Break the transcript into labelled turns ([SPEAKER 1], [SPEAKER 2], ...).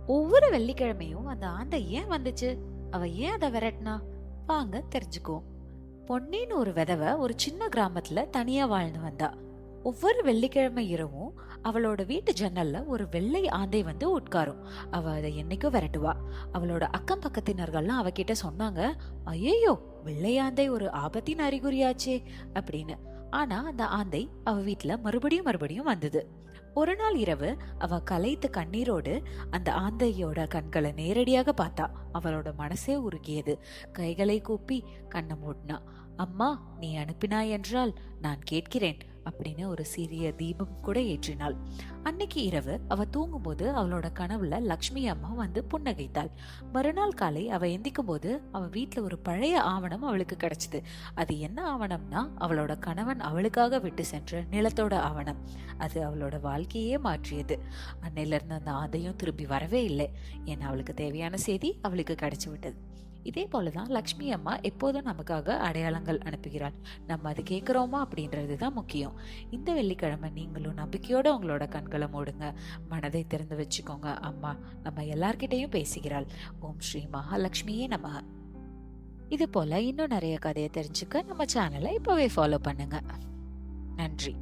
[SPEAKER 1] ஒவ்வொரு வெள்ளிக்கிழமையும் அந்த ஆந்தை ஏன் வந்துச்சு, அவ ஏன் அதை விரட்டினா, வாங்க தெரிஞ்சுக்குவோம். பொன்னின்னு ஒரு விதவை ஒரு சின்ன கிராமத்துல தனியா வாழ்ந்து வந்தா. ஒவ்வொரு வெள்ளிக்கிழமை இரவும் அவளோட வீட்டு ஜன்னல்ல ஒரு வெள்ளை ஆந்தை வந்து உட்காரும். அவ அதை என்னைக்கும் விரட்டுவா. அவளோட அக்கம் பக்கத்தினர்கள்லாம் அவகிட்ட சொன்னாங்க, ஐயோ, வெள்ளை ஆந்தை ஒரு ஆபத்தின் அறிகுறியாச்சே அப்படின்னு. ஆனா அந்த ஆந்தை அவ வீட்டுல மறுபடியும் மறுபடியும் வந்தது. ஒரு நாள் இரவு அவ கலைத்து கண்ணீரோடு அந்த ஆந்தையோட கண்களை நேரடியாக பார்த்தா. அவளோட மனசே உருகியது. கைகளை கூப்பி கண்ணை மூடினா. அம்மா, நீ அனுப்பினாய் என்றால் நான் கேட்கிறேன் அப்படின்னு ஒரு சிறிய தீபம் கூட ஏற்றினாள். அன்னைக்கு இரவு அவ தூங்கும்போது அவளோட கனவுல லக்ஷ்மி அம்மா வந்து புன்னகைத்தாள். மறுநாள் காலை அவ எந்திக்கும் போது அவ வீட்டுல ஒரு பழைய ஆவணம் அவளுக்கு கிடைச்சது. அது என்ன ஆவணம்னா, அவளோட கணவன் அவளுக்காக விட்டு சென்ற நிலத்தோட ஆவணம். அது அவளோட வாழ்க்கையே மாற்றியது. அன்னையில இருந்து அந்த ஆந்தையும் திரும்பி வரவே இல்லை. ஏன்னா அவளுக்கு தேவையான செய்தி அவளுக்கு கிடைச்சு விட்டது. இதே போலதான் லக்ஷ்மி அம்மா எப்போதும் நமக்காக அடையாளங்கள் அனுப்புகிறாள். நம்ம அது கேட்கிறோமா அப்படின்றது தான் முக்கியம். இந்த வெள்ளிக்கிழமை நீங்களும் நம்பிக்கையோட உங்களோட கண்களை மூடுங்க. மனதை திறந்து வச்சுக்கோங்க. அம்மா நம்ம எல்லார்கிட்டையும் பேசுகிறாள். ஓம் ஸ்ரீ மகாலட்சுமியே நமக. இது போல இன்னும் நிறைய கதையை தெரிஞ்சுக்க நம்ம சேனலை இப்பவே ஃபாலோ பண்ணுங்க. நன்றி.